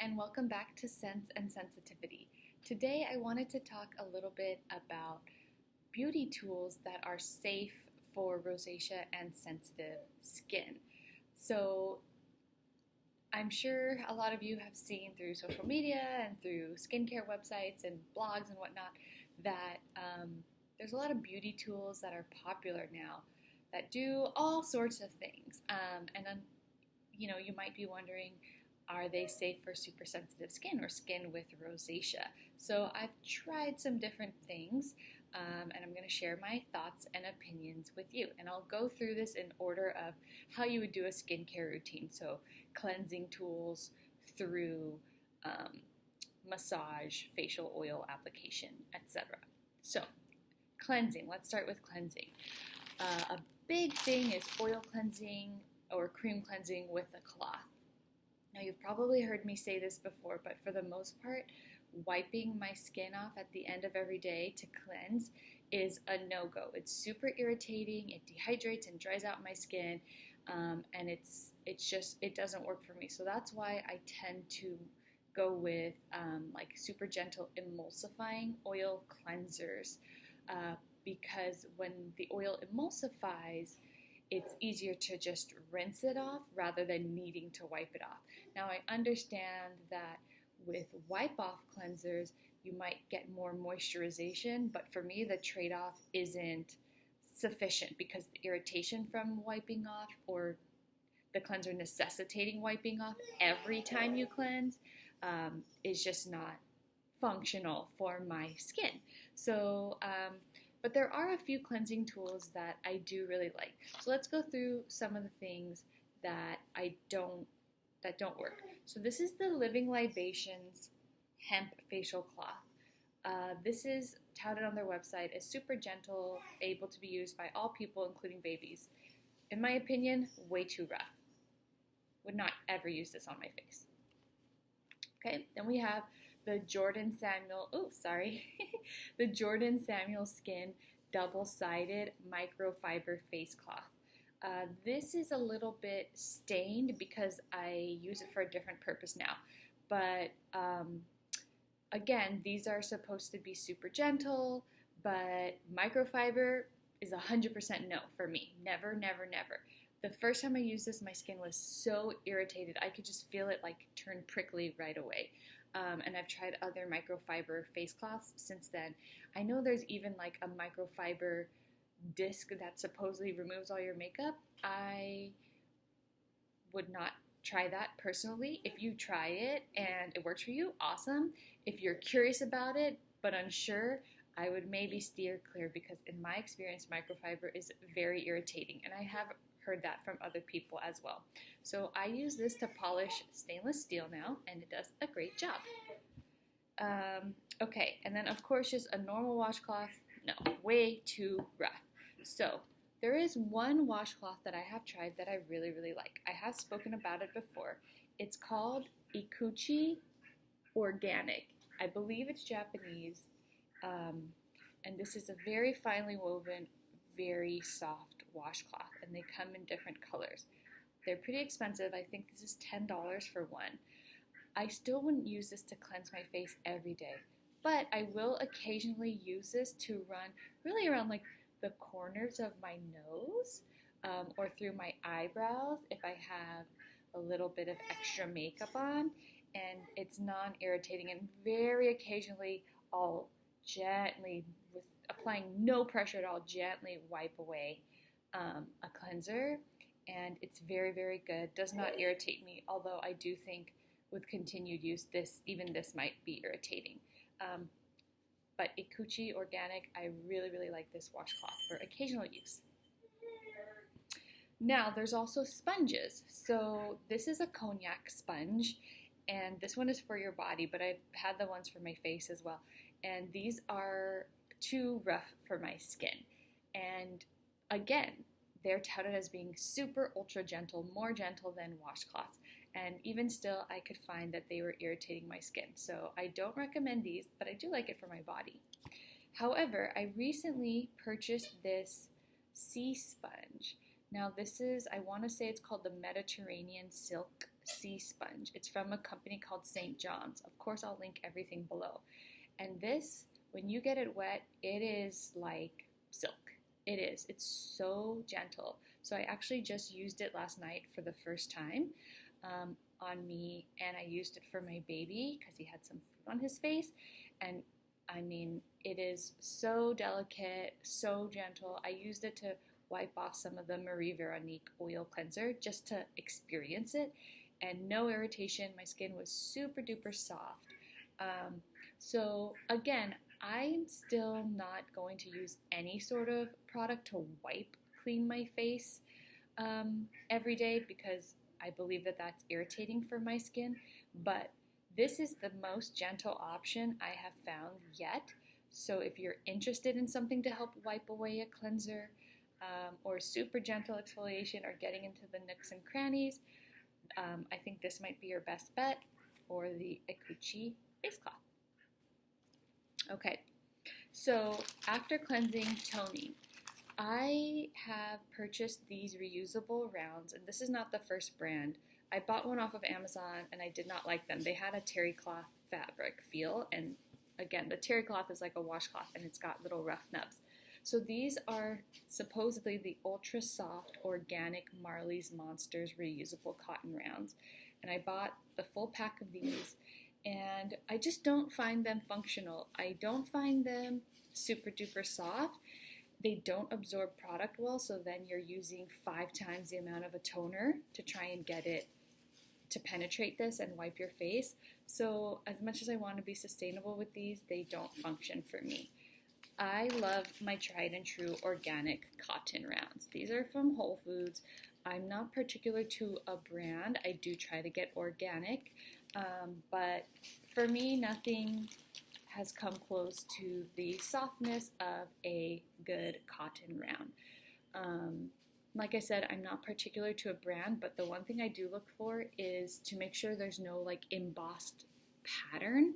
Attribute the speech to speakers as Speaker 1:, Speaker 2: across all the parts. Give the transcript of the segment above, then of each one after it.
Speaker 1: and welcome back to Sense and Sensitivity. Today I wanted to talk a little bit about beauty tools that are safe for rosacea and sensitive skin. So I'm sure a lot of you have seen through social media and through skincare websites and blogs and whatnot that there's a lot of beauty tools that are popular now that do all sorts of things. You might be wondering, are they safe for super sensitive skin or skin with rosacea? So I've tried some different things, and I'm going to share my thoughts and opinions with you. And I'll go through this in order of how you would do a skincare routine. So cleansing tools through massage, facial oil application, etc. So cleansing, let's start with cleansing. A big thing is oil cleansing or cream cleansing with a cloth. Now, you've probably heard me say this before, but for the most part, wiping my skin off at the end of every day to cleanse is a no-go. It's super irritating, it dehydrates and dries out my skin, and it doesn't work for me. So that's why I tend to go with like super gentle emulsifying oil cleansers, because when the oil emulsifies, it's easier to just rinse it off rather than needing to wipe it off. Now, I understand that with wipe-off cleansers, you might get more moisturization, but for me, the trade-off isn't sufficient because the irritation from wiping off or the cleanser necessitating wiping off every time you cleanse is just not functional for my skin. So, but there are a few cleansing tools that I do really like. So let's go through some of the things that don't work. So this is the Living Libations hemp facial cloth. This is touted on their website as super gentle, able to be used by all people, including babies. In my opinion, way too rough. Would not ever use this on my face. Okay, then we have the the Jordan Samuel Skin double-sided microfiber face cloth. This is a little bit stained because I use it for a different purpose now. But again, these are supposed to be super gentle, but microfiber is 100% no for me. Never, never, never. The first time I used this, my skin was so irritated. I could just feel it like turn prickly right away. And I've tried other microfiber face cloths since then. I know there's even like a microfiber disc that supposedly removes all your makeup. I would not try that personally. If you try it and it works for you, awesome. If you're curious about it but unsure, I would maybe steer clear because in my experience, microfiber is very irritating, and I have heard that from other people as well. So I use this to polish stainless steel now, and it does a great job. Okay, and then of course just a normal washcloth. No, way too rough. So there is one washcloth that I have tried that I really, really like. I have spoken about it before. It's called Ikuchi Organic. I believe it's Japanese, and this is a very finely woven, very soft washcloth, and they come in different colors. They're pretty expensive. I think this is $10 for one. I still wouldn't use this to cleanse my face every day, but I will occasionally use this to run really around like the corners of my nose or through my eyebrows if I have a little bit of extra makeup on, and it's non-irritating, and very occasionally I'll gently, with applying no pressure at all, gently wipe away a cleanser, and it's very, very good. Does not irritate me, although I do think with continued use, this might be irritating. But Ikuchi Organic, I really, really like this washcloth for occasional use. Now, there's also sponges. So this is a cognac sponge, and this one is for your body, but I've had the ones for my face as well. And these are too rough for my skin. And again, they're touted as being super ultra gentle, more gentle than washcloths. And even still, I could find that they were irritating my skin. So I don't recommend these, but I do like it for my body. However, I recently purchased this sea sponge. Now this is, I want to say it's called the Mediterranean Silk sea sponge. It's from a company called St. John's. Of course, I'll link everything below. And this, when you get it wet, it is like silk. It is. It's so gentle. So I actually just used it last night for the first time on me, and I used it for my baby because he had some food on his face. And I mean, it is so delicate, so gentle. I used it to wipe off some of the Marie Veronique oil cleanser just to experience it, and no irritation. My skin was super duper soft. So again, I'm still not going to use any sort of product to wipe clean my face every day because I believe that that's irritating for my skin, but this is the most gentle option I have found yet. So if you're interested in something to help wipe away a cleanser or super gentle exfoliation or getting into the nooks and crannies, I think this might be your best bet, or the Ikuchi face cloth. Okay, so after cleansing, toning. I have purchased these reusable rounds, and this is not the first brand. I bought one off of Amazon, and I did not like them. They had a terry cloth fabric feel, and again, the terry cloth is like a washcloth, and it's got little rough nubs. So these are supposedly the ultra soft organic Marley's Monsters reusable cotton rounds, and I bought the full pack of these, and I just don't find them functional. I don't find them super duper soft. They don't absorb product well, so then you're using 5 times the amount of a toner to try and get it to penetrate this and wipe your face. So as much as I want to be sustainable with these, they don't function for me. I love my tried and true organic cotton rounds. These are from Whole Foods. I'm not particular to a brand. I do try to get organic, but for me, nothing has come close to the softness of a good cotton round. Like I said, I'm not particular to a brand, but the one thing I do look for is to make sure there's no like embossed pattern.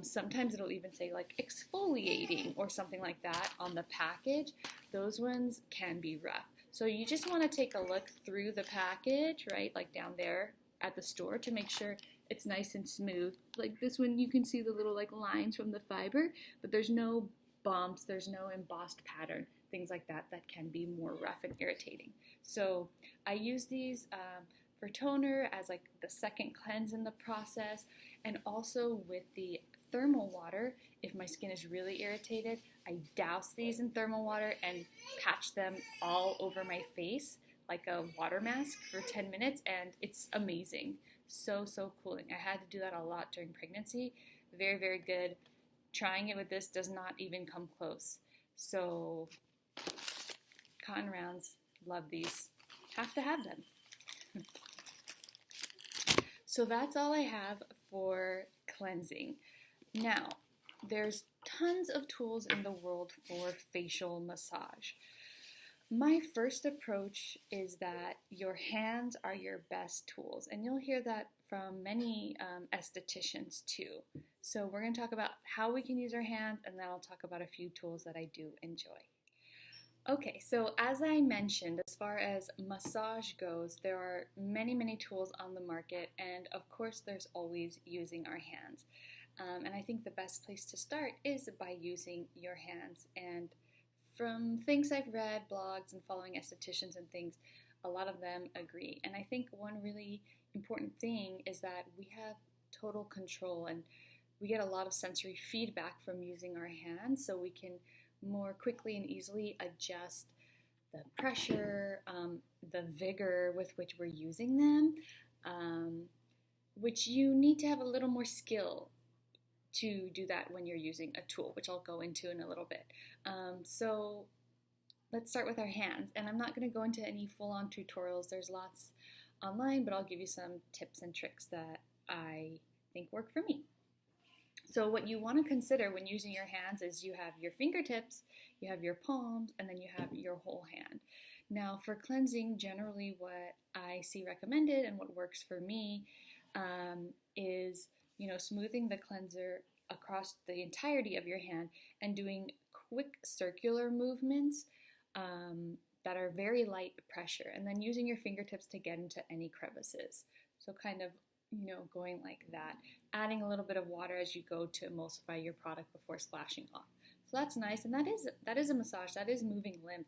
Speaker 1: Sometimes it'll even say like exfoliating or something like that on the package. Those ones can be rough. So you just want to take a look through the package, right? Like down there at the store to make sure it's nice and smooth. Like this one, you can see the little like lines from the fiber, but there's no bumps, there's no embossed pattern, things like that that can be more rough and irritating. So I use these for toner as like the second cleanse in the process, and also with the thermal water. If my skin is really irritated, I douse these in thermal water and patch them all over my face like a water mask for 10 minutes, and it's amazing. So cooling. I had to do that a lot during pregnancy. Very, very good. Trying it with this does not even come close. So cotton rounds, love these. Have to have them. So that's all I have for cleansing. Now, there's tons of tools in the world for facial massage. My first approach is that your hands are your best tools, and you'll hear that from many estheticians too. So we're going to talk about how we can use our hands, and then I'll talk about a few tools that I do enjoy. Okay, so as I mentioned, as far as massage goes, there are many tools on the market, and of course there's always using our hands. And I think the best place to start is by using your hands. And from things I've read, blogs, and following estheticians and things, a lot of them agree. And I think one really important thing is that we have total control, and we get a lot of sensory feedback from using our hands, so we can more quickly and easily adjust the pressure, the vigor with which we're using them, which you need to have a little more skill to do that when you're using a tool, which I'll go into in a little bit. So let's start with our hands, and I'm not going to go into any full-on tutorials. There's lots online, but I'll give you some tips and tricks that I think work for me. So what you want to consider when using your hands is you have your fingertips, you have your palms, and then you have your whole hand. Now for cleansing, generally what I see recommended and what works for me is, smoothing the cleanser across the entirety of your hand and doing quick circular movements that are very light pressure, and then using your fingertips to get into any crevices. So kind of, going like that, adding a little bit of water as you go to emulsify your product before splashing off. So that's nice, and that is a massage, that is moving lymph,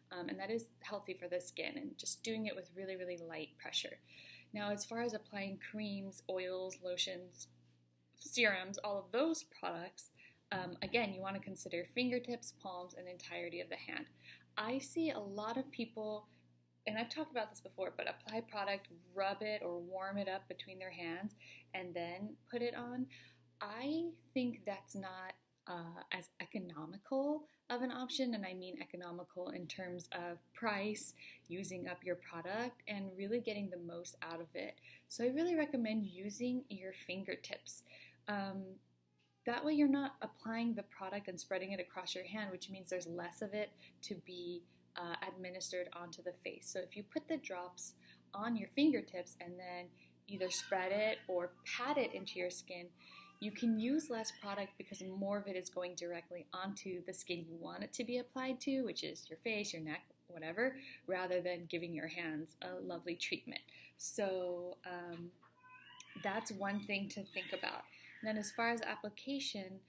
Speaker 1: and that is healthy for the skin, and just doing it with really, really light pressure. Now, as far as applying creams, oils, lotions, serums, all of those products, again, you want to consider fingertips, palms, and entirety of the hand. I see a lot of people, and I've talked about this before, but apply product, rub it or warm it up between their hands, and then put it on. I think that's not as economical of an option, and I mean economical in terms of price, using up your product, and really getting the most out of it. So I really recommend using your fingertips. That way you're not applying the product and spreading it across your hand, which means there's less of it to be administered onto the face. So if you put the drops on your fingertips and then either spread it or pat it into your skin, you can use less product because more of it is going directly onto the skin you want it to be applied to, which is your face, your neck, whatever, rather than giving your hands a lovely treatment. So that's one thing to think about. And then as far as application,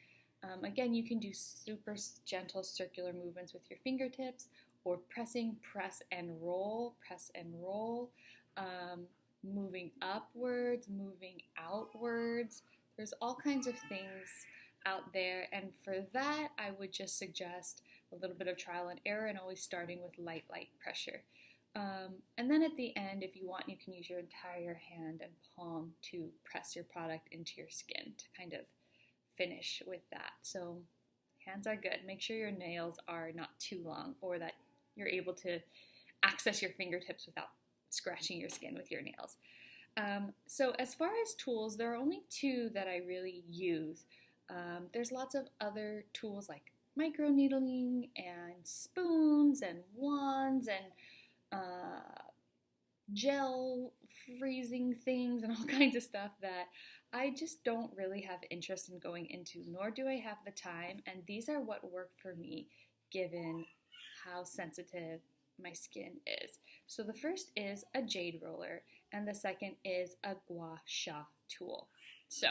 Speaker 1: again, you can do super gentle circular movements with your fingertips, or pressing, press and roll, moving upwards, moving outwards. There's all kinds of things out there, and for that, I would just suggest a little bit of trial and error and always starting with light pressure. And then at the end, if you want, you can use your entire hand and palm to press your product into your skin to kind of finish with that. So hands are good. Make sure your nails are not too long, or that you're able to access your fingertips without scratching your skin with your nails. So as far as tools, there are only two that I really use. There's lots of other tools like microneedling and spoons and wands and gel freezing things and all kinds of stuff that I just don't really have interest in going into, nor do I have the time, and these are what work for me given how sensitive my skin is. So the first is a Jade roller, and the second is a Gua Sha tool. So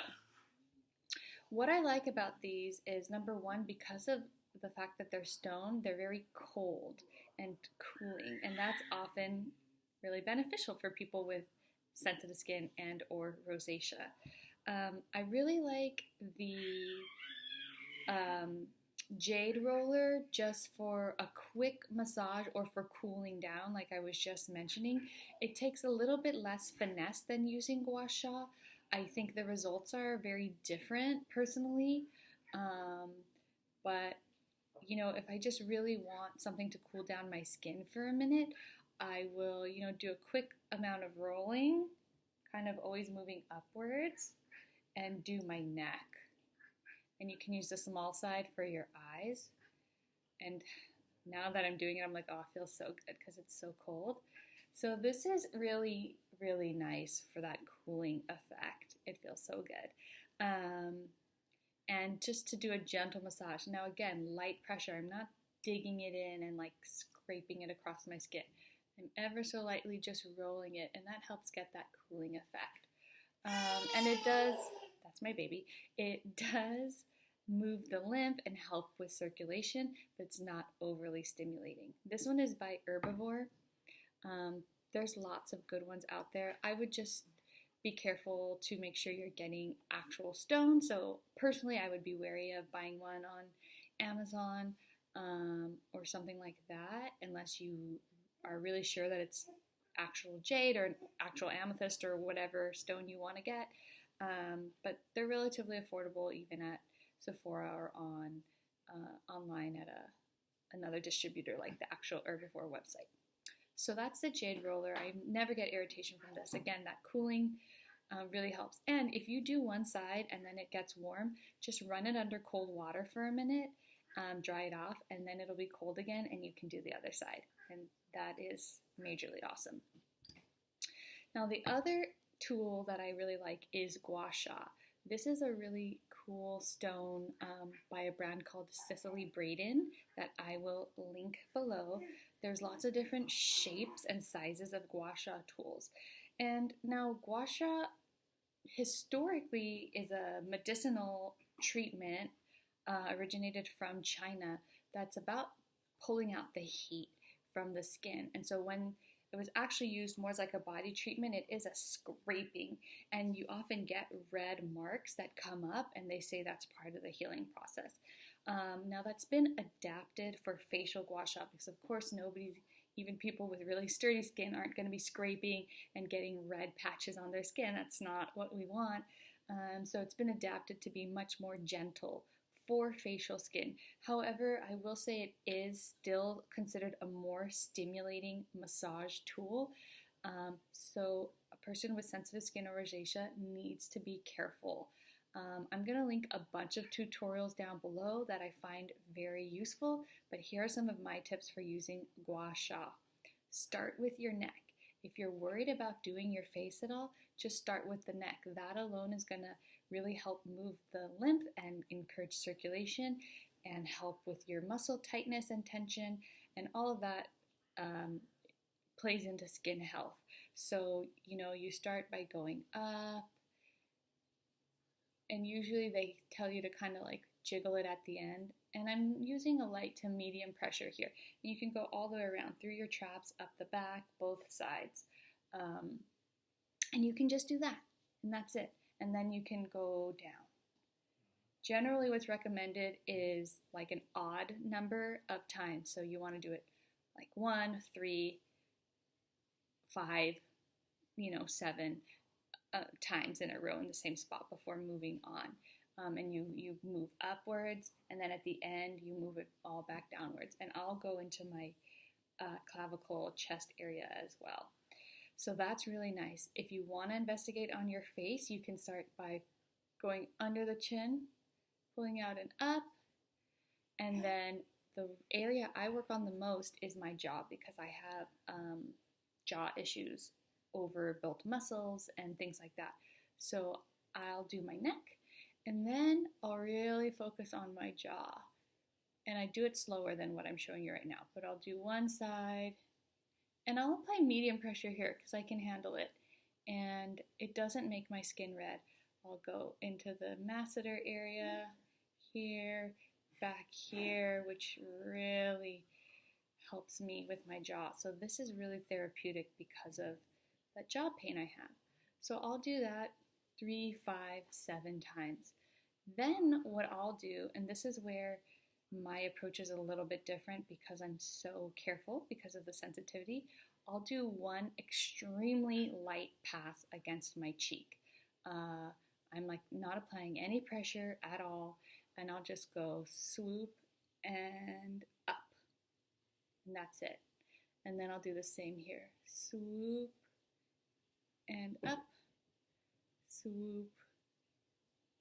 Speaker 1: what I like about these is, number one, because of the fact that they're stone, they're very cold and cooling, and that's often really beneficial for people with sensitive skin and or rosacea. I really like the Jade roller just for a quick massage or for cooling down, like I was just mentioning. It takes a little bit less finesse than using Gua Sha. I think the results are very different personally, but if I just really want something to cool down my skin for a minute, I will, do a quick amount of rolling, kind of always moving upwards, and do my neck. And you can use the small side for your eyes. And now that I'm doing it, I'm like, oh, it feels so good because it's so cold. So this is really, really nice for that cooling effect. It feels so good. And just to do a gentle massage. Now again, light pressure. I'm not digging it in and like scraping it across my skin. I'm ever so lightly just rolling it, and that helps get that cooling effect. And it does, that's my baby, it does move the lymph and help with circulation, but it's not overly stimulating. This one is by Herbivore. There's lots of good ones out there. I would just be careful to make sure you're getting actual stone. So personally, I would be wary of buying one on Amazon or something like that, unless you are really sure that it's actual jade or actual amethyst or whatever stone you want to get. But they're relatively affordable even at Sephora or online at another distributor like the actual Herbivore website. So that's the Jade roller. I never get irritation from this. Again, that cooling really helps. And if you do one side and then it gets warm, just run it under cold water for a minute, dry it off, and then it'll be cold again and you can do the other side. And that is majorly awesome. Now the other tool that I really like is Gua Sha. This is a really cool stone by a brand called Cecily Braden that I will link below. There's lots of different shapes and sizes of Gua Sha tools. And now gua sha historically is a medicinal treatment originated from China that's about pulling out the heat from the skin. And so when it was actually used more as like a body treatment, it is a scraping, and you often get red marks that come up, and they say that's part of the healing process. Now that's been adapted for facial gua sha because of course nobody, even people with really sturdy skin, aren't going to be scraping and getting red patches on their skin. That's not what we want. So it's been adapted to be much more gentle for facial skin. However, I will say it is still considered a more stimulating massage tool. So a person with sensitive skin or rosacea needs to be careful. I'm going to link a bunch of tutorials down below that I find very useful, but here are some of my tips for using gua sha. Start with your neck. If you're worried about doing your face at all, just start with the neck. That alone is going to really help move the lymph and encourage circulation and help with your muscle tightness and tension, and all of that plays into skin health. So, you start by going up, and usually they tell you to kind of like jiggle it at the end. And I'm using a light to medium pressure here. And you can go all the way around through your traps, up the back, both sides. And you can just do that, and that's it. And then you can go down. Generally what's recommended is like an odd number of times. So you want to do it like 1, 3, 5, 7 times in a row in the same spot before moving on. And you move upwards, and then at the end you move it all back downwards. And I'll go into my clavicle chest area as well. So that's really nice. If you want to investigate on your face, you can start by going under the chin, pulling out and up, and then the area I work on the most is my jaw because I have jaw issues, overbuilt muscles and things like that. So I'll do my neck, and then I'll really focus on my jaw. And I do it slower than what I'm showing you right now, but I'll do one side, and I'll apply medium pressure here because I can handle it, and it doesn't make my skin red. I'll go into the masseter area here, back here, which really helps me with my jaw. So this is really therapeutic because of that jaw pain I have. So I'll do that 3, 5, 7 times. Then what I'll do, and this is where my approach is a little bit different because I'm so careful because of the sensitivity, I'll do one extremely light pass against my cheek. I'm like not applying any pressure at all, and I'll just go swoop and up, and that's it. And then I'll do the same here, swoop and up, swoop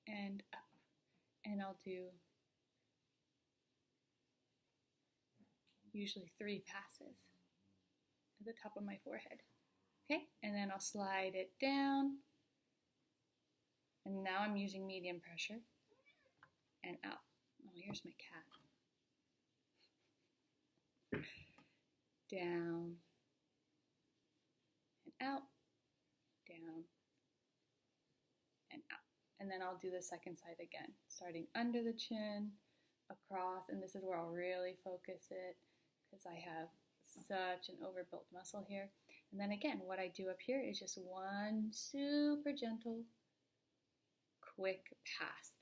Speaker 1: and up, and I'll do usually 3 passes at the top of my forehead. Okay, and then I'll slide it down, and now I'm using medium pressure, and out. Oh, here's my cat. Down and out, down and out. And then I'll do the second side again, starting under the chin, across, and this is where I'll really focus it because I have such an overbuilt muscle here. And then again, what I do up here is just one super gentle, quick pass.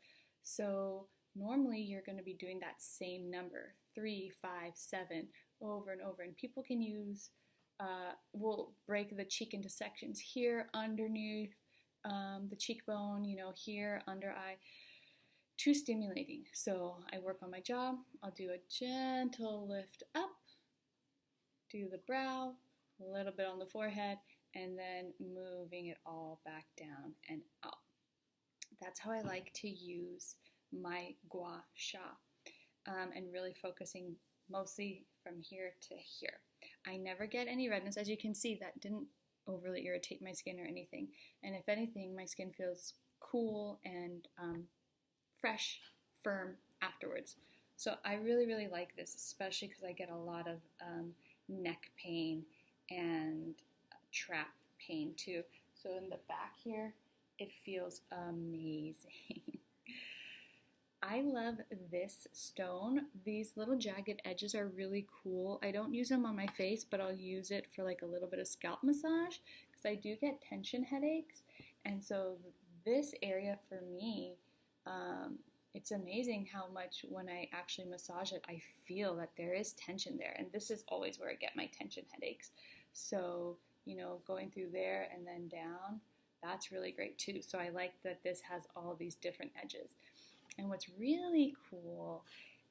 Speaker 1: So normally you're going to be doing that same number, 3, 5, 7, over and over. And people can use, we'll break the cheek into sections here underneath the cheekbone, here under eye. Too stimulating. So I work on my jaw. I'll do a gentle lift up, do the brow, a little bit on the forehead, and then moving it all back down and up. That's how I like to use my gua sha, and really focusing mostly from here to here. I never get any redness. As you can see, that didn't overly irritate my skin or anything. And if anything, my skin feels cool and fresh, firm afterwards. So I really, really like this, especially because I get a lot of neck pain and trap pain too. So in the back here, it feels amazing. I love this stone. These little jagged edges are really cool. I don't use them on my face, but I'll use it for like a little bit of scalp massage because I do get tension headaches. And so this area for me, it's amazing how much when I actually massage it, I feel that there is tension there. And this is always where I get my tension headaches. So, you know, going through there and then down, that's really great too. So I like that this has all these different edges. And what's really cool,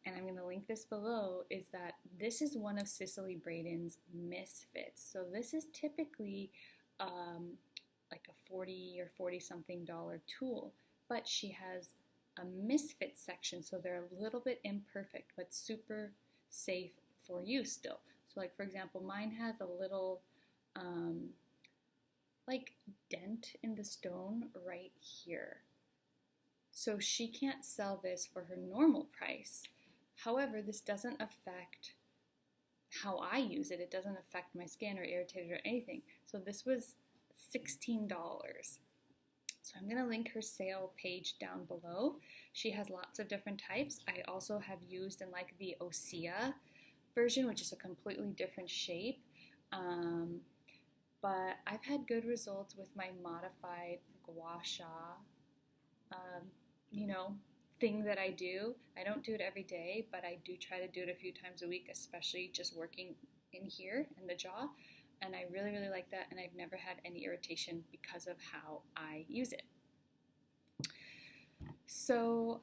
Speaker 1: and I'm going to link this below, is that this is one of Cecily Braden's misfits. So this is typically like a $40 or $40-something tool, but she has a misfit section, so they're a little bit imperfect, but super safe for use still. So like for example, mine has a little like dent in the stone right here. So she can't sell this for her normal price. However, this doesn't affect how I use it. It doesn't affect my skin or irritate it or anything. So this was $16. So I'm going to link her sale page down below. She has lots of different types. I also have used in like the Osea version, which is a completely different shape. But I've had good results with my modified Gua Sha, you know, thing that I do. I don't do it every day, but I do try to do it a few times a week, especially just working in here in the jaw. And I really, really like that, and I've never had any irritation because of how I use it. So,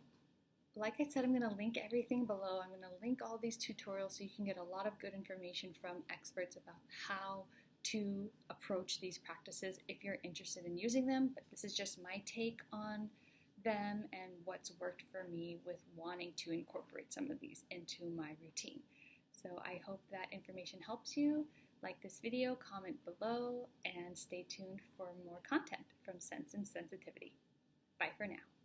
Speaker 1: like I said, I'm going to link everything below. I'm going to link all these tutorials so you can get a lot of good information from experts about how to approach these practices if you're interested in using them. But this is just my take on them and what's worked for me with wanting to incorporate some of these into my routine. So I hope that information helps you. Like this video, comment below, and stay tuned for more content from Sense and Sensitivity. Bye for now.